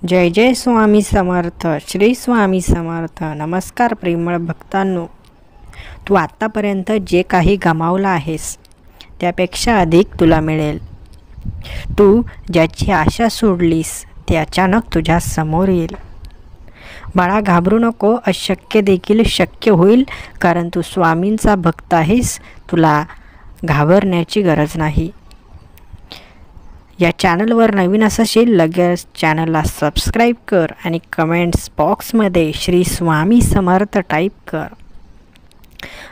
जय जय स्वामी समर्थ. श्री स्वामी समर्थ. नमस्कार प्रेमळ भक्तांनो. तू आत्तापर्यंत जे काही गमावलं आहेस त्यापेक्षा अधिक तुला मिळेल. तू ज्याची आशा सोडलीस ते अचानक तुझ्या समोर येईल. बाळा, घाबरू नको. अशक्य देखील शक्य होईल, कारण तू स्वामींचा भक्त आहेस. तुला घाबरण्याची गरज नाही. या चॅनलवर नवीन असेल लगेच चॅनलला सबस्क्राईब कर आणि कमेंट्स बॉक्समध्ये श्री स्वामी समर्थ टाईप कर.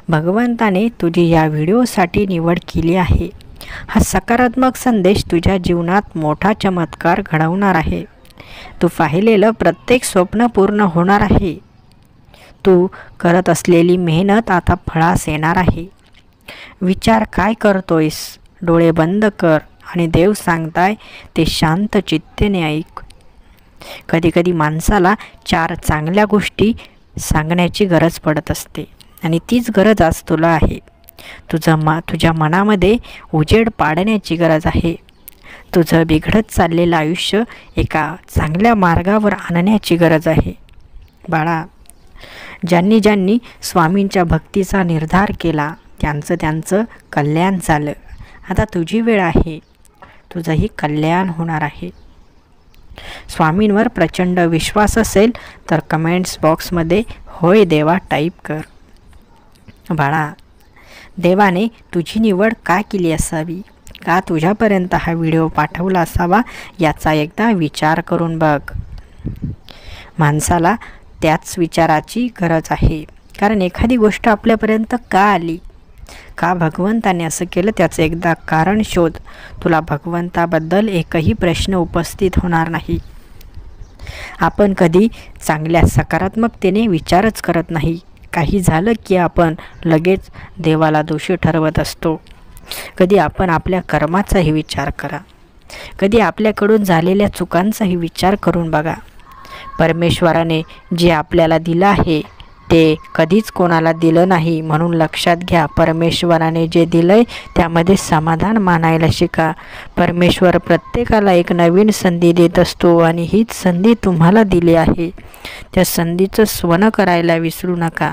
भगवंताने तुझी या व्हिडिओसाठी निवड केली आहे. हा सकारात्मक संदेश तुझ्या जीवनात मोठा चमत्कार घडवणार आहे. तू पाहिलेलं प्रत्येक स्वप्न पूर्ण होणार आहे. तू करत असलेली मेहनत आता फळास येणार आहे. विचार काय करतोयस? डोळे बंद कर आणि देव सांगताय ते शांत चित्तेने ऐक. कधीकधी माणसाला 4 चांगल्या गोष्टी सांगण्याची गरज पडत असते आणि तीच गरज आज तुला आहे. तुझ्या मनामध्ये उजेड पाडण्याची गरज आहे. तुझं बिघडत चाललेलं आयुष्य एका चांगल्या मार्गावर आणण्याची गरज आहे. बाळा, ज्यांनी स्वामींच्या भक्तीचा निर्धार केला त्यांचं कल्याण झालं. आता तुझी वेळ आहे. तुझंही कल्याण होणार आहे. स्वामींवर प्रचंड विश्वास असेल तर कमेंट्स बॉक्समध्ये होय देवा टाईप कर. बाळा, देवाने तुझी निवड का केली असावी, का तुझ्यापर्यंत हा व्हिडिओ पाठवला असावा याचा एकदा विचार करून बघ. माणसाला त्याच विचाराची गरज आहे. कारण एखादी गोष्ट आपल्यापर्यंत का आली, का भगवंताने असं केलं त्याचं एकदा कारण शोध. तुला भगवंताबद्दल एकही प्रश्न उपस्थित होणार नाही. आपण कधी चांगल्या सकारात्मकतेने विचारच करत नाही. काही झालं की आपण लगेच देवाला दोषी ठरवत असतो. कधी आपण आपल्या कर्माचाही विचार करा. कधी आपल्याकडून झालेल्या चुकांचाही विचार करून बघा. परमेश्वराने जे आपल्याला दिलं आहे ते कधीच कोणाला दिलं नाही, म्हणून लक्षात घ्या. परमेश्वराने जे दिलंय त्यामध्ये समाधान मानायला शिका. परमेश्वर प्रत्येकाला एक नवीन संधी देत असतो आणि हीच संधी तुम्हाला दिली आहे. त्या संधीचं सोनं करायला विसरू नका.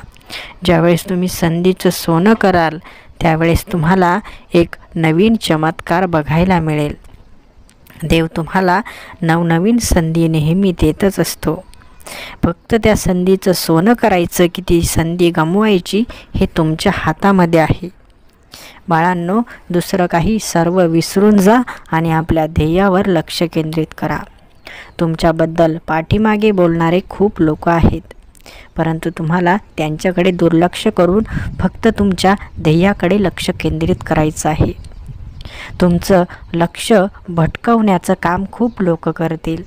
ज्यावेळेस तुम्ही संधीचं सोनं कराल त्यावेळेस तुम्हाला एक नवीन चमत्कार बघायला मिळेल. देव तुम्हाला नवनवीन संधी नेहमी देतच असतो. फक्त त्या संधीचं सोनं करायचं की ती संधी गमवायची हे तुमच्या हातामध्ये आहे. बाळांनो, दुसरं काही सर्व विसरून जा आणि आपल्या ध्येयावर लक्ष केंद्रित करा. तुमच्याबद्दल पाठीमागे बोलणारे खूप लोक आहेत, परंतु तुम्हाला त्यांच्याकडे दुर्लक्ष करून फक्त तुमच्या ध्येयाकडे लक्ष केंद्रित करायचं आहे. तुमचं लक्ष भटकवण्याचं काम खूप लोक करतील.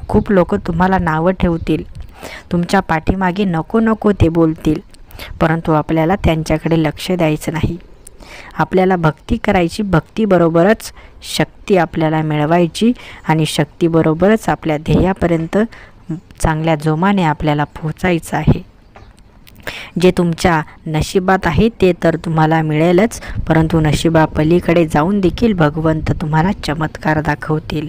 खूप लोक तुम्हाला नावं ठेवतील. तुमच्या पाठीमागे नको ते बोलतील, परंतु आपल्याला त्यांच्याकडे लक्ष द्यायचं नाही. आपल्याला भक्ती करायची, भक्तीबरोबरच शक्ती आपल्याला मिळवायची आणि शक्तीबरोबरच आपल्या ध्येयापर्यंत चांगल्या जोमाने आपल्याला पोहोचायचं आहे. जे तुमच्या नशिबात आहे ते तर तुम्हाला मिळेलच, परंतु नशिबापलीकडे जाऊन देखील भगवंत तुम्हाला चमत्कार दाखवतील.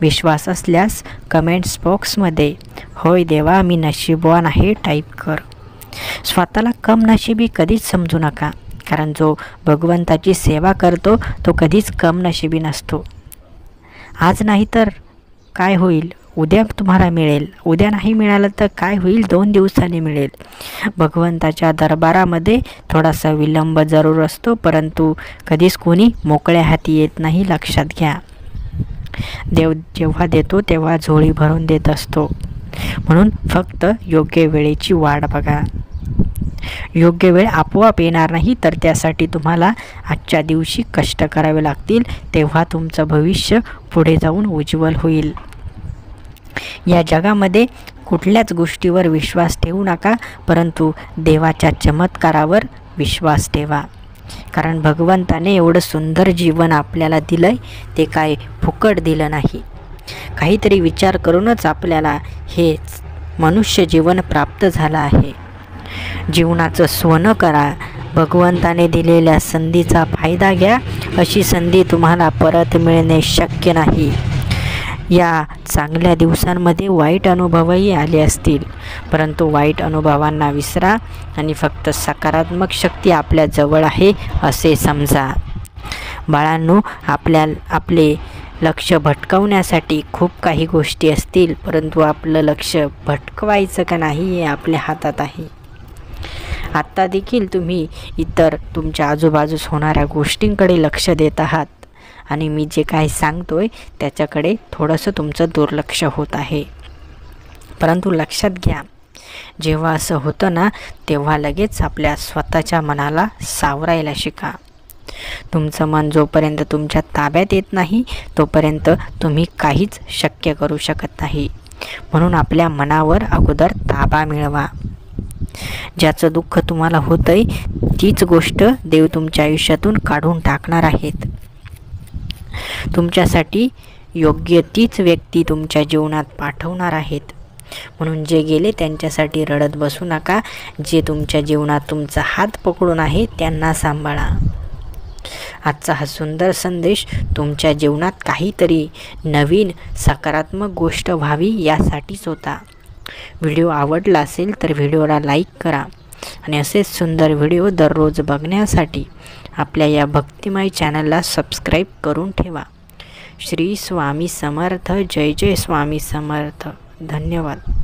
विश्वास असल्यास कमेंट्स बॉक्समध्ये होय देवा मी नशीबवान आहे टाईप कर. स्वतःला कम नशिबी कधीच समजू नका, कारण जो भगवंताची सेवा करतो तो कधीच कम नशिबी नसतो. आज नाही तर काय होईल, उद्या तुम्हाला मिळेल. उद्या नाही मिळालं तर काय होईल, 2 दिवसांनी मिळेल. भगवंताच्या दरबारामध्ये थोडासा विलंब जरूर असतो, परंतु कधीच कोणी मोकळ्या हाती येत नाही, लक्षात घ्या. देव जेव्हा देतो तेव्हा झोळी भरून देत असतो. म्हणून फक्त योग्य वेळेची वाट बघा. योग्य वेळ आपोआप येणार नाही, तर त्यासाठी तुम्हाला आजच्या दिवशी कष्ट करावे लागतील. तेव्हा तुमचं भविष्य पुढे जाऊन उज्ज्वल होईल. या जगामध्ये कुठल्याच गोष्टीवर विश्वास ठेवू नका, परंतु देवाच्या चमत्कारावर विश्वास ठेवा. कारण भगवंताने एवढं सुंदर जीवन आपल्याला दिलंय, ते काय फुकट दिलं नाही. काहीतरी विचार करूनच आपल्याला हे मनुष्य जीवन प्राप्त झालं आहे. जीवनाचं सोनं करा. भगवंताने दिलेल्या संधीचा फायदा घ्या. अशी संधी तुम्हाला परत मिळणे शक्य नाही. या चांगल्या दिवसांमध्ये वाईट अनुभवही आले असतील, परंतु वाईट अनुभवांना विसरा आणि फक्त सकारात्मक शक्ती आपल्या जवळ आहे असे समजा. बाळांनो, आपले लक्ष भटकवण्यासाठी खूप काही गोष्टी असतील, परंतु आपलं लक्ष भटकवायचं का नाही हे आपल्या हातात आहे. आत्ता देखील तुम्ही इतर तुमच्या आजूबाजूस होणाऱ्या गोष्टींकडे लक्ष देत आहात आणि मी जे काही सांगतोय त्याच्याकडे थोडंसं तुमचं दुर्लक्ष होत आहे. परंतु लक्षात घ्या, जेव्हा असं होतं ना, तेव्हा लगेच आपल्या स्वतःच्या मनाला सावरायला शिका. तुमचं मन जोपर्यंत तुमच्या ताब्यात येत नाही तोपर्यंत तुम्ही काहीच शक्य करू शकत नाही. म्हणून आपल्या मनावर अगोदर ताबा मिळवा. ज्याचं दुःख तुम्हाला होतंय तीच गोष्ट देव तुमच्या आयुष्यातून काढून टाकणार आहेत. तुमच्यासाठी योग्य तीच व्यक्ती तुमच्या जीवनात पाठवणार आहेत. म्हणून जे गेले त्यांच्यासाठी रडत बसू नका. जे तुमच्या जीवनात तुमचा हात पकडून आहे त्यांना सांभाळा. आजचा हा सुंदर संदेश तुमच्या जीवनात काहीतरी नवीन सकारात्मक गोष्ट व्हावी यासाठीच होता. व्हिडिओ आवडला असेल तर व्हिडिओला लाईक करा आणि असेच सुंदर व्हिडिओ दररोज बघण्यासाठी आपल्या या भक्तिमय चॅनलला सबस्क्राईब करून ठेवा. श्री स्वामी समर्थ. जय जय स्वामी समर्थ. धन्यवाद.